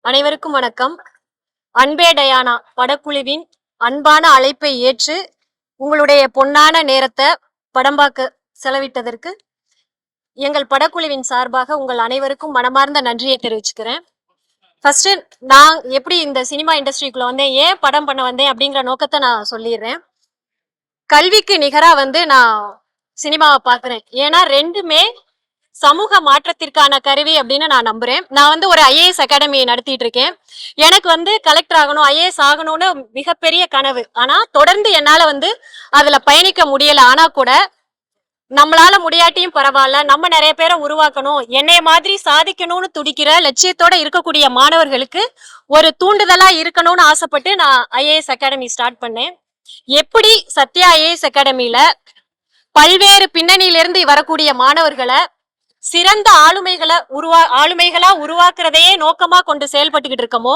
அனைவருக்கும் வணக்கம். அன்பே டயானா படக்குழுவின் அன்பான அழைப்பை ஏற்று உங்களுடைய பொன்னான நேரத்தை படம் பார்க்க செலவிட்டதற்கு எங்கள் படக்குழுவின் சார்பாக உங்கள் அனைவருக்கும் மனமார்ந்த நன்றியை தெரிவிச்சுக்கிறேன். ஃபர்ஸ்ட் நான் எப்படி இந்த சினிமா இண்டஸ்ட்ரிக்குள்ள வந்தேன், ஏன் படம் பண்ண வந்தேன் அப்படிங்கிற நோக்கத்தை நான் சொல்லிடுறேன். கல்விக்கு நிகரா நான் சினிமாவை பார்க்குறேன். ஏன்னா ரெண்டுமே சமூக மாற்றத்திற்கான கருவி அப்படின்னு நான் நம்புறேன். நான் ஒரு ஐஏஎஸ் அகாடமியை நடத்திட்டு இருக்கேன். எனக்கு கலெக்டர் ஆகணும், ஐஏஎஸ் ஆகணும்னு மிகப்பெரிய கனவு. ஆனா தொடர்ந்து என்னால அதுல பயணிக்க முடியல. ஆனா கூட நம்மளால முடியாட்டியும் பரவாயில்ல, நம்ம நிறைய பேரை உருவாக்கணும், என்னைய மாதிரி சாதிக்கணும்னு துடிக்கிற லட்சியத்தோட இருக்கக்கூடிய மாணவர்களுக்கு ஒரு தூண்டுதலா இருக்கணும்னு ஆசைப்பட்டு நான் ஐஏஎஸ் அகாடமி ஸ்டார்ட் பண்ணேன். எப்படி சத்யா ஐஏஎஸ் அகாடமியில பல்வேறு பின்னணியிலிருந்து வரக்கூடிய மாணவர்களை சிறந்த ஆளுமைகளா உருவாக்குறதையே நோக்கமா கொண்டு செயல்பட்டுக்கிட்டு இருக்கமோ,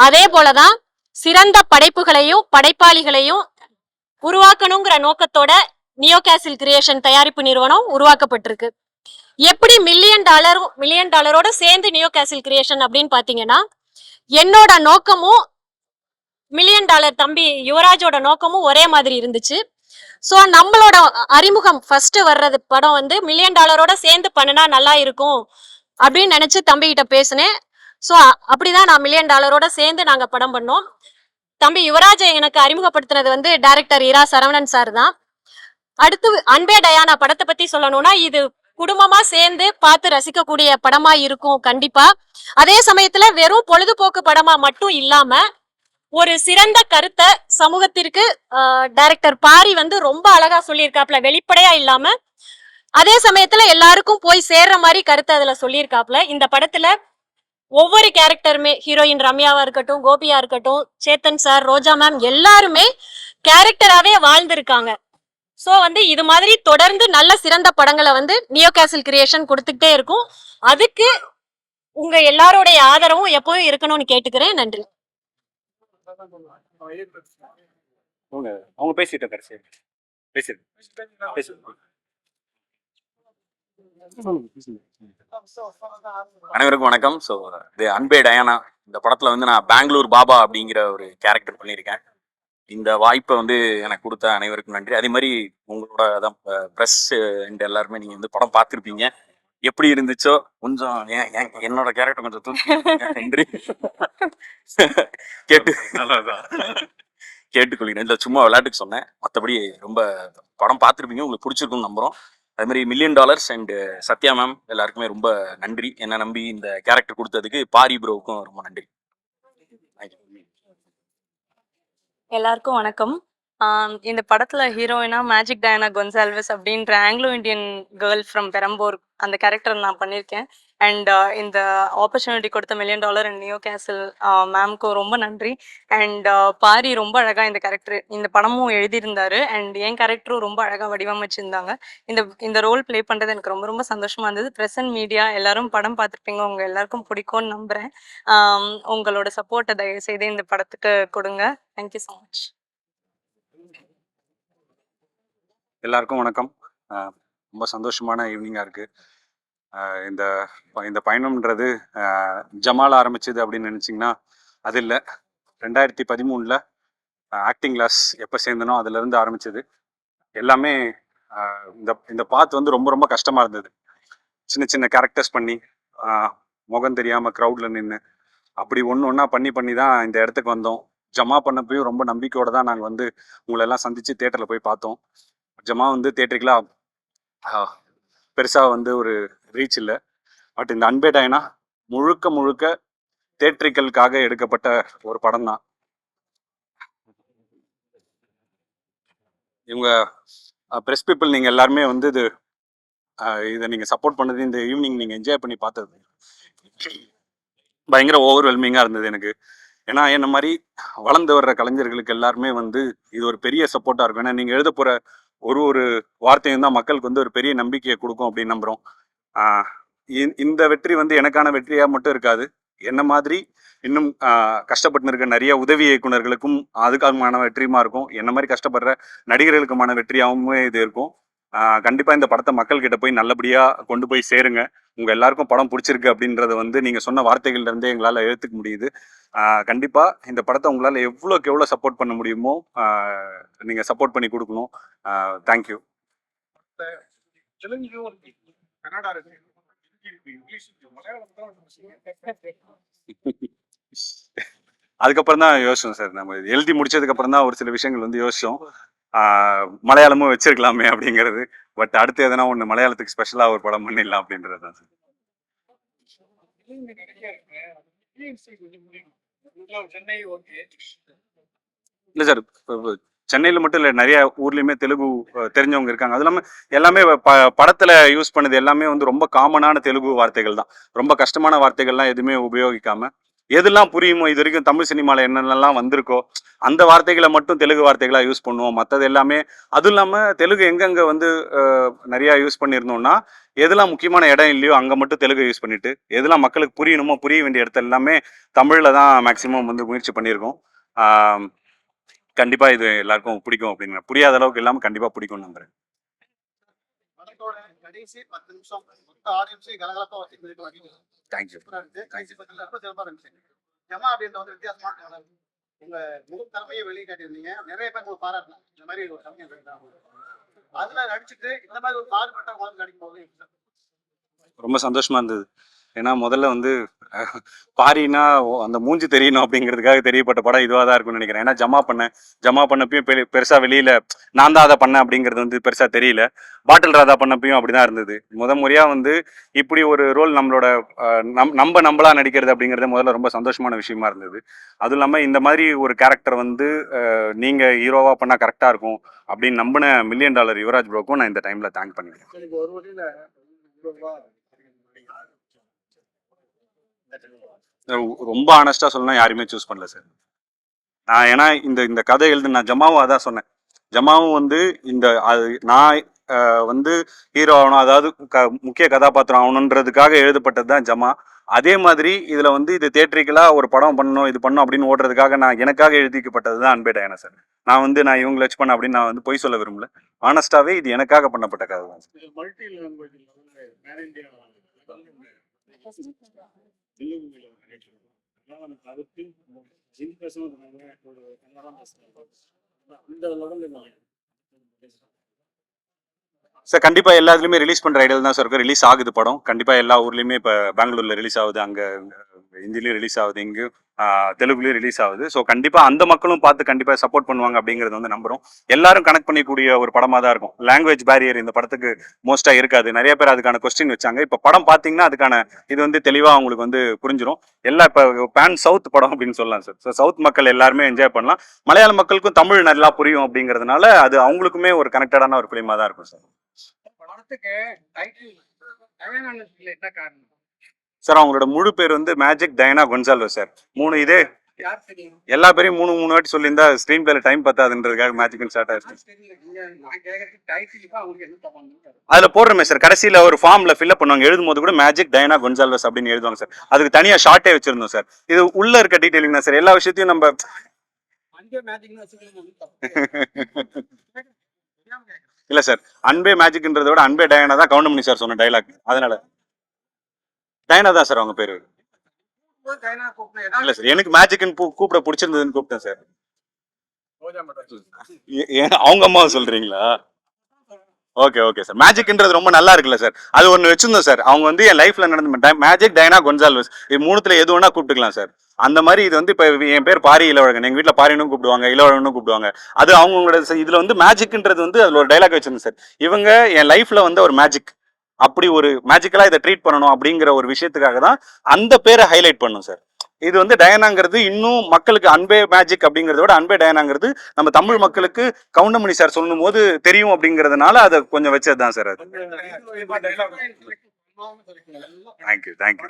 அதே போலதான் சிறந்த படைப்புகளையும் படைப்பாளிகளையும் உருவாக்கணுங்கிற நோக்கத்தோட நியோ கேசில் கிரியேஷன் தயாரிப்பு நிறுவனம் உருவாக்கப்பட்டிருக்கு. எப்படி மில்லியன் டாலரோட சேர்ந்து நியோ கேசில் கிரியேஷன் அப்படின்னு பாத்தீங்கன்னா, என்னோட நோக்கமும் மில்லியன் டாலர் தம்பி யுவராஜோட நோக்கமும் ஒரே மாதிரி இருந்துச்சு. ஸோ நம்மளோட அறிமுகம் ஃபர்ஸ்ட் வர்றது படம் மில்லியன் டாலரோட சேர்ந்து பண்ணினா நல்லா இருக்கும் அப்படின்னு நினைச்சு தம்பிகிட்ட பேசினேன். ஸோ அப்படிதான் நான் மில்லியன் டாலரோட சேர்ந்து நாங்க படம் பண்ணோம். தம்பி யுவராஜை எனக்கு அறிமுகப்படுத்தினது டைரக்டர் இரா சரவணன் சார் தான். அடுத்து அன்பே டயானா படத்தை பத்தி சொல்லணும்னா, இது குடும்பமா சேர்ந்து பார்த்து ரசிக்கக்கூடிய படமா இருக்கும் கண்டிப்பா. அதே சமயத்துல வெறும் பொழுதுபோக்கு படமா மட்டும் இல்லாம ஒரு சிறந்த கருத்தை சமூகத்திற்கு டைரக்டர் பாரி ரொம்ப அழகா சொல்லியிருக்காப்ல, வெளிப்படையா இல்லாம அதே சமயத்துல எல்லாருக்கும் போய் சேர்ற மாதிரி கருத்தை அதுல சொல்லியிருக்காப்ல. இந்த படத்துல ஒவ்வொரு கேரக்டருமே, ஹீரோயின் ரம்யாவா இருக்கட்டும், கோபியா இருக்கட்டும், சேத்தன் சார், ரோஜா மேம், எல்லாருமே கேரக்டராவே வாழ்ந்திருக்காங்க. சோ இது மாதிரி தொடர்ந்து நல்ல சிறந்த படங்களை நியோ கேசில் கிரியேஷன் கொடுத்துக்கிட்டே இருக்கும். அதுக்கு உங்க எல்லாருடைய ஆதரவும் எப்பவும் இருக்கணும்னு கேட்டுக்கிறேன். நன்றி. அவங்க பேசிட்டு கடைசி அனைவருக்கும் வணக்கம். ஸோ இது அன்பே டயானா இந்த படத்துல நான் பெங்களூர் பாபா அப்படிங்கிற ஒரு கேரக்டர் பண்ணியிருக்கேன். இந்த வாய்ப்பை எனக்கு கொடுத்த அனைவருக்கும் நன்றி. அதே மாதிரி உங்களோட தான் ப்ரெஸ் அண்ட் எல்லாருமே நீங்க படம் பார்த்துருப்பீங்க. எப்படி இருந்துச்சோ கொஞ்சம் என்னோட கேரக்டர் கொஞ்சம் தூக்கி நன்றி கேட்டுக்கொள்கிறேன். இல்லை சும்மா விளையாட்டுக்கு சொன்னேன், மற்றபடி ரொம்ப படம் பார்த்துருப்பீங்க, உங்களுக்கு பிடிச்சிருக்குன்னு நம்புறோம். அது மாதிரி million dollars and Sathya ma'am எல்லாருக்குமே ரொம்ப நன்றி. என்னை நம்பி இந்த கேரக்டர் கொடுத்ததுக்கு பாரி ப்ரோவுக்கும் ரொம்ப நன்றி. எல்லாருக்கும் வணக்கம். இந்த படத்துல ஹீரோயினா மேஜிக் டயானா கொன்சால்வஸ் அப்படின்ற Anglo Indian girl from Perambur அந்த கேரக்டர் நான் பண்ணியிருக்கேன். அண்ட் இந்த ஆப்பர்ச்சுனிட்டி கொடுத்த மில்லியன் டாலர் அண்ட் நியோ கேசல் மேம்க்கும் ரொம்ப நன்றி. அண்ட் பாரி ரொம்ப அழகா இந்த படமும் எழுதியிருந்தாரு. அண்ட் என் கேரக்டரும் ரொம்ப அழகா வடிவமைச்சிருந்தாங்க. இந்த ரோல் பிளே பண்றது எனக்கு ரொம்ப ரொம்ப சந்தோஷமா இருந்தது. ப்ரெஸ் அண்ட் மீடியா எல்லாரும் படம் பார்த்துருப்பீங்க, உங்க எல்லாருக்கும் பிடிக்கும்னு நம்புறேன். உங்களோட சப்போர்ட்டை தயவு செய்து இந்த படத்துக்கு கொடுங்க. Thank you so much. எல்லாருக்கும் வணக்கம். ரொம்ப சந்தோஷமான ஈவினிங்காக இருக்குது. இந்த பயணம்ன்றது ஜமால் ஆரம்பிச்சது அப்படின்னு நினச்சிங்கன்னா அது இல்லை. 2013 ஆக்டிங் கிளாஸ் எப்போ சேர்ந்தனோ அதுலேருந்து ஆரம்பிச்சது. எல்லாமே இந்த பாத்து ரொம்ப ரொம்ப கஷ்டமாக இருந்தது. சின்ன சின்ன கேரக்டர்ஸ் பண்ணி முகம் தெரியாமல் க்ரௌடில் நின்று அப்படி ஒன்றா பண்ணி தான் இந்த இடத்துக்கு வந்தோம். ஜமா பண்ணப்பையும் ரொம்ப நம்பிக்கையோடு தான் நாங்கள் உங்களெல்லாம் சந்தித்து தேட்டரில் போய் பார்த்தோம். ஜமா தேட்டருக்கெலாம் பெருசாக ஒரு ரீச் இல்லை. பட் இந்த அன்பே டயானா முழுக்க தேட்டரிக்கலுக்காக எடுக்கப்பட்ட ஒரு படம் தான். இவங்க ப்ரெஸ் பீப்புள் நீங்கள் எல்லாருமே இதை நீங்கள் சப்போர்ட் பண்ணது, இந்த ஈவினிங் நீங்கள் என்ஜாய் பண்ணி பார்த்தது பயங்கர ஓவர்வெல்மிங்காக இருந்தது எனக்கு. ஏன்னா என்ன மாதிரி வளர்ந்து வர்ற கலைஞர்களுக்கு எல்லாருமே இது ஒரு பெரிய சப்போர்ட்டாக இருக்கும். ஏன்னா நீங்கள் எழுத போகிற ஒரு வார்த்தையும் தான் மக்களுக்கு ஒரு பெரிய நம்பிக்கையை கொடுக்கும் அப்படின்னு நம்புகிறோம். இந்த வெற்றி எனக்கான வெற்றியாக மட்டும் இருக்காது, என்ன மாதிரி இன்னும் கஷ்டப்பட்டு இருக்க நிறைய உதவி இயக்குநர்களுக்கும் அதுக்கான வெற்றியுமா இருக்கும். என்ன மாதிரி கஷ்டப்படுற நடிகர்களுக்குமான வெற்றியாகவும் இது இருக்கும். கண்டிப்பாக இந்த படத்தை மக்கள்கிட்ட போய் நல்லபடியாக கொண்டு போய் சேருங்க. உங்கள் எல்லாருக்கும் படம் பிடிச்சிருக்கு அப்படின்றத வந்து நீங்கள் சொன்ன வார்த்தைகள்லேருந்தே எங்களால் ஏற்றுக்க முடியுது. கண்டிப்பாக இந்த படத்தை உங்களால் எவ்வளோக்கு எவ்வளோ சப்போர்ட் பண்ண முடியுமோ நீங்கள் சப்போர்ட் பண்ணி கொடுக்கணும். தேங்க்யூ. அதுக்கப்புறம் தான் யோசிச்சோம் சார். நம்ம எழுதி முடிச்சதுக்கு அப்புறம் தான் ஒரு சில விஷயங்கள் வந்து யோசிச்சோம். மலையாளமும் வச்சிருக்கலாமே அப்படிங்கிறது. பட் அடுத்து எதனா ஒன்று மலையாளத்துக்கு ஸ்பெஷலாக ஒரு படம் பண்ணிடலாம் அப்படின்றது தான் சார். இல்லை சார், சென்னையில் மட்டும் இல்லை, நிறைய ஊர்லேயுமே தெலுங்கு தெரிஞ்சவங்க இருக்காங்க. அது இல்லாமல் எல்லாமே படத்தில் யூஸ் பண்ணது எல்லாமே வந்து ரொம்ப காமனான தெலுங்கு வார்த்தைகள் தான். ரொம்ப கஷ்டமான வார்த்தைகள்லாம் எதுவுமே உபயோகிக்காம எதெல்லாம் புரியுமோ, இது வரைக்கும் தமிழ் சினிமாவில் என்னென்னலாம் வந்திருக்கோ அந்த வார்த்தைகளை மட்டும் தெலுங்கு வார்த்தைகளாக யூஸ் பண்ணுவோம். மற்றது எல்லாமே அதுவும் இல்லாமல் தெலுங்கு எங்கெங்கே வந்து நிறையா யூஸ் பண்ணியிருந்தோம்னா, எதெல்லாம் முக்கியமான இடம் இல்லையோ அங்கே மட்டும் தெலுங்கு யூஸ் பண்ணிட்டு, எதெல்லாம் மக்களுக்கு புரியணுமோ புரிய வேண்டிய இடத்துல எல்லாமே தமிழில் தான் மேக்ஸிமம் வந்து முயற்சி பண்ணியிருக்கோம். கண்டிப்பாக இது எல்லாருக்கும் பிடிக்கும் அப்படிங்கிற, புரியாத அளவுக்கு இல்லாமல் கண்டிப்பாக பிடிக்கும்னு நம்புறேன். தேங்க்யூ. உங்க முழு திறமையை வெளியே காட்டியிருந்தீங்க. நிறைய பேர் உங்களுக்கு பாராட்டலாம். இந்த மாதிரி ஒரு சமயம் இருக்காங்க. அதுல நடிச்சுட்டு இந்த மாதிரி ஒரு பாடுபட்ட குழந்தை நடிக்கும் போது ரொம்ப சந்தோஷமா இருந்தது. ஏன்னா முதல்ல வந்து பாரினா அந்த மூஞ்சி தெரியணும் அப்படிங்கிறதுக்காக தெரியப்பட்ட படம் இதுவாக தான் இருக்கும்னு நினைக்கிறேன். ஏன்னா ஜமா பண்ணப்பையும் பெருசா வெளியில நான் தான் அதை பண்ணேன் அப்படிங்கிறது வந்து பெருசா தெரியல. பாட்டில் ராதா பண்ணப்பையும் அப்படிதான் இருந்தது. முறையா வந்து இப்படி ஒரு ரோல் நம்மளோட நம்மளா நடிக்கிறது அப்படிங்கிறது முதல்ல ரொம்ப சந்தோஷமான விஷயமா இருந்தது. அதுவும் இல்லாமல் இந்த மாதிரி ஒரு கேரக்டர் வந்து நீங்க ஹீரோவா பண்ணா கரெக்டா இருக்கும் அப்படின்னு நம்பின $1 மில்லியன் யுவராஜ் ப்ரோக்கும் நான் இந்த டைம்ல தேங்க் பண்ணிக்கிறேன். ரொம்ப ஆனஸ்டா சொல்லணும், யாருமே சூஸ் பண்ணல சார். நான் ஏன்னா இந்த கதை எழுது நான் ஜமாவும் அதான் சொன்னேன். ஜமாவும் வந்து நான் வந்து ஹீரோ ஆகணும், அதாவது முக்கிய கதாபாத்திரம் ஆகணுன்றதுக்காக எழுதப்பட்டது தான் ஜமா. அதே மாதிரி இதுல வந்து இது தியேட்டரிக்கலா ஒரு படம் பண்ணணும், இது பண்ணணும் அப்படின்னு ஓடுறதுக்காக எனக்காக எழுதிக்கப்பட்டது தான் அன்பே டயானா சார். நான் இவங்களை வச்சு பண்ண அப்படின்னு நான் வந்து பொய் சொல்ல விரும்பல. ஆனஸ்டாவே இது எனக்காக பண்ணப்பட்ட கதை தான் சார். சார் கண்டிப்பா எல்லா இதுலயுமே ரிலீஸ் பண்ற ஐடியா தான் சார் இருக்கு. ரிலீஸ் ஆகுது படம். கண்டிப்பா எல்லா ஊர்லயுமே இப்ப பெங்களூர்ல ரிலீஸ் ஆகுது, அங்க ஹிந்திலயும் ரிலீஸ் ஆகுது, இங்கேயும் தெலுங்குலயும் ரிலீஸ் ஆகுது. ஸோ கண்டிப்பா அந்த மக்களும் பார்த்து கண்டிப்பா சப்போர்ட் பண்ணுவாங்க அப்படிங்கிறது வந்து நம்புறோம். எல்லாரும் கனெக்ட் பண்ணிக்கூடிய ஒரு படமா தான் இருக்கும். லாங்குவேஜ் பேரியர் இந்த படத்துக்கு மோஸ்டா இருக்காது. நிறைய பேர் அதுக்கான கொஸ்டின் வச்சாங்க. இப்ப படம் பாத்தீங்கன்னா அதுக்கான இது வந்து தெளிவா அவங்களுக்கு வந்து புரிஞ்சிடும். இப்ப பேன் சவுத் படம் அப்படின்னு சொல்லலாம் சார். ஸோ சவுத் மக்கள் எல்லாருமே என்ஜாய் பண்ணலாம். மலையாள மக்களுக்கும் தமிழ் நல்லா புரியும் அப்படிங்கிறதுனால அது அவங்களுக்குமே ஒரு கனெக்டடான ஒரு பிலிமா தான் இருக்கும் சார். சார் அவங்களோட முழு பேர் வந்து மேஜிக் டயானா கொன்சால்வஸ் சார். 3 இதே எல்லா பேரையும் 3 வாட்டி சொல்லியிருந்தா ஸ்கிரீன் பிளேல டைம் பத்தாதுன்றதுக்காக மேஜிக் ஸ்டார்ட் ஆயிடுச்சு. அதுல போடுறமே சார், கடைசியில ஒரு ஃபார்ம்ல ஃபில்அப் பண்ணுவாங்க. எழுதும் போது கூட மேஜிக் டயானா கொன்சால்வஸ் அப்படின்னு எழுதுவாங்க சார். அதுக்கு தனியா ஷார்ட்டே வச்சிருந்தோம் சார். இது உள்ள இருக்க டீடைலிங் தான் சார். எல்லா விஷயத்தையும் நம்ம இல்ல சார், அன்பே மேஜிக்ன்றத விட அன்பே டயானா தான் கவுண்டமணி சார் சொன்ன டைலாக். அதனால டயானா தான் சார் அவங்க பேரு. இல்ல சார், எனக்கு மேஜிக்னு கூப்பிட பிடிச்சிருந்ததுன்னு கூப்பிட்டேன் சார். அவங்க அம்மாவை சொல்றீங்களா? Okay sir. மேஜிக்ன்றது ரொம்ப நல்லா இருக்குல்ல சார். அது ஒன்று வச்சிருந்தோம் சார். அவங்க வந்து என் லைஃப்ல நடந்த மேஜிக் டயானா கொன்சால்வஸ் இது 3த்துல எது வேணா கூப்பிட்டுக்கலாம் சார். அந்த மாதிரி இது வந்து இப்ப என் பேர் பாரி இளவழகன், எங்க வீட்டுல பாரினும் கூப்பிடுவாங்க, இளவழகனும் கூப்பிடுவாங்க. அது அவங்களோட இதுல வந்து மேஜிக்ன்றது வந்து அதுல ஒரு டைலாக் வச்சிருந்தேன் சார். இவங்க என் லைஃப்ல வந்து ஒரு மேஜிக், அப்படி ஒரு மேஜிக்கலா இதை ட்ரீட் பண்ணணும் அப்படிங்கிற ஒரு விஷயத்துக்காக தான் அந்த பேரை ஹைலைட் பண்ணும் சார். இது வந்து டயானாங்கிறது இன்னும் மக்களுக்கு அன்பே மேஜிக் அப்படிங்கிறத விட அன்பே டயானாங்கிறது நம்ம தமிழ் மக்களுக்கு கவுண்டமணி சார் சொல்லும் போது தெரியும் அப்படிங்கிறதுனால அதை கொஞ்சம் வச்சது தான் சார். அது தேங்க்யூ.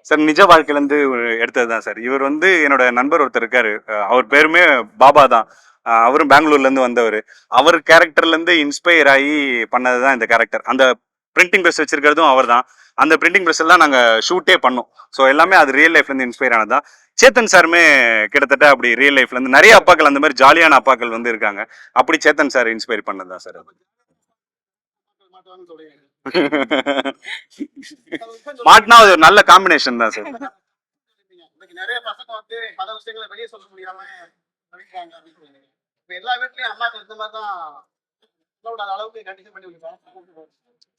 சார் நிஜ வாழ்க்கையிலேருந்து எடுத்தது தான் சார். இவர் வந்து என்னோட நண்பர் ஒருத்தர் இருக்காரு, அவர் பேருமே பாபா தான். அவரும் பெங்களூர்லேருந்து வந்தவர். அவர் கேரக்டர்லேருந்து இன்ஸ்பயர் ஆகி பண்ணது தான் இந்த கேரக்டர். அந்த பிரிண்டிங் ப்ரெஸ் வச்சிருக்கிறதும் அவர் தான். அந்த பிரிண்டிங் ப்ரெஸ் எல்லாம் நாங்கள் ஷூட்டே பண்ணோம். ஸோ எல்லாமே அது ரியல் லைஃப்லேருந்து இன்ஸ்பயர் ஆனது தான். சேத்தன் சாருமே கிட்டத்தட்ட அப்படி ரியல் லைஃப்ல இருந்து நிறைய அப்பாக்கள் அந்த மாதிரி ஜாலியான அப்பாக்கள் வந்து இருக்காங்க. அப்படி சேத்தன் சார் இன்ஸ்பயர் பண்ணது தான் சார் அது. மாட்டுவாங்கன்னு சொல்றீங்க. மாட்டினா அது ஒரு நல்ல காம்பினேஷன் தான் சார். இன்னைக்கு நிறைய பசங்க வந்து பல விஷயங்களை வெளியே சொல்ல முடியாம தவிக்கிறாங்க அப்படின்னு சொல்லுங்க. இப்ப எல்லா வீட்லயும் அம்மாக்கள் இந்த மாதிரி தான் சொல்லக்கூடாத அளவுக்கு கண்டிஷன் பண்ணி விடுறாங்க.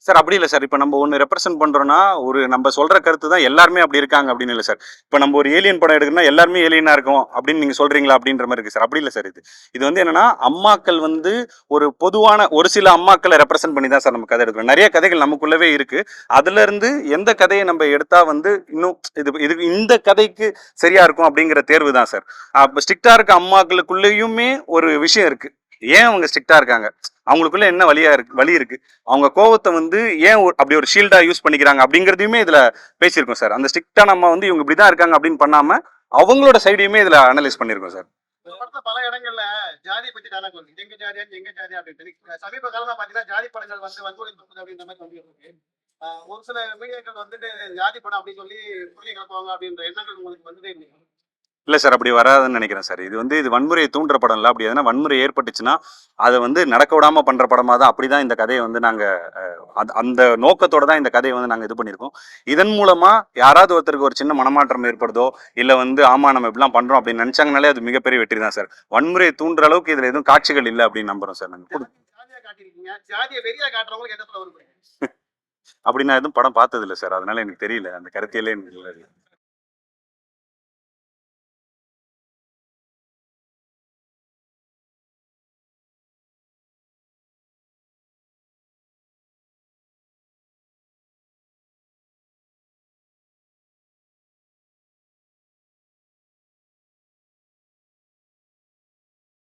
சார் அப்படி இல்லை சார். இப்போ நம்ம ஒன்று ரெப்ரசென்ட் பண்றோம்னா ஒரு நம்ம சொல்ற கருத்து தான் எல்லாருமே அப்படி இருக்காங்க அப்படின்னு இல்லை சார். இப்போ நம்ம ஒரு ஏலியன் படம் எடுக்கணும்னா எல்லாருமே ஏலியனா இருக்கும் அப்படின்னு நீங்க சொல்றீங்களா அப்படின்ற மாதிரி இருக்கு சார். அப்படி இல்லை சார். இது வந்து என்னன்னா அம்மாக்கள் வந்து ஒரு பொதுவான ஒரு சில அம்மாக்களை ரெப்ரசென்ட் பண்ணி தான் சார் நம்ம கதை எடுக்கிறோம். நிறைய கதைகள் நமக்குள்ளவே இருக்கு. அதுல இருந்து எந்த கதையை நம்ம எடுத்தா வந்து இன்னும் இது இந்த கதைக்கு சரியா இருக்கும் அப்படிங்கிற தேர்வு தான் சார். அப்போ ஸ்ட்ரிக்டா இருக்க அம்மாக்களுக்குள்ளேயுமே ஒரு விஷயம் இருக்கு. ஏன் அவங்க ஸ்ட்ரிக்டா இருக்காங்க, அவங்களுக்குள்ள என்ன வழி இருக்கு, அவங்க கோவத்தை வந்து ஏன் அப்படி ஒரு ஷீல்டா யூஸ் பண்ணிக்கிறாங்க அப்படிங்கிறதையுமே இதுல பேசியிருக்கோம் சார். அந்த ஸ்ட்ரிக்டா நம்ம வந்து இவங்க இப்படிதான் இருக்காங்க அப்படின்னு பண்ணாம அவங்களோட சைடையுமே இதுல அனலைஸ் பண்ணியிருக்கோம் சார். இந்த படத்துல பல இடங்கள்ல ஜாதி பத்தி டயலாக் வருது. எங்க ஜாதியா எங்க ஜாதியா அப்படின்னு சமீப காலமா பாத்தீங்கன்னா ஜாதி படங்கள் வந்து வன்முறை தூக்குது அப்படின்ற மாதிரி வந்து இருக்கு. ஒரு சில மீடியாக்கள் வந்துட்டு ஜாதி படம் அப்படின்னு சொல்லி சொல்லி கிளப்புவாங்க அப்படின்ற எண்ணங்கள் உங்களுக்கு வந்ததே இல்லையா? இல்ல சார், அப்படி வராதுன்னு நினைக்கிறேன் சார். இது வன்முறையை தூண்டுற படம் இல்லை. அப்படி எதனா வன்முறை ஏற்பட்டுச்சுன்னா அதை வந்து நடக்க விடாம பண்ற படமா தான் அப்படிதான் இந்த கதையை வந்து நாங்க அந்த நோக்கத்தோட தான் இந்த கதையை வந்து நாங்க இது பண்ணியிருக்கோம். இதன் மூலமா யாராவது ஒருத்தருக்கு ஒரு சின்ன மனமாற்றம் ஏற்படுதோ இல்ல வந்து ஆமா நம்ம இப்படிலாம் பண்றோம் அப்படின்னு நினைச்சாங்கனாலே அது மிகப்பெரிய வெற்றி தான் சார். வன்முறையை தூண்டுற அளவுக்கு இதுல எதுவும் காட்சிகள் இல்லை அப்படின்னு நம்புறோம் சார். நாங்க ஜாதியா காட்டியிருக்கீங்க, ஜாதியை வெறியா காட்டுறவங்களுக்கு எந்த படம் வரும்? அப்படி நான் எதுவும் படம் பார்த்தது இல்லை சார். அதனால எனக்கு தெரியல, அந்த கருத்தியலே எனக்கு இல்லை.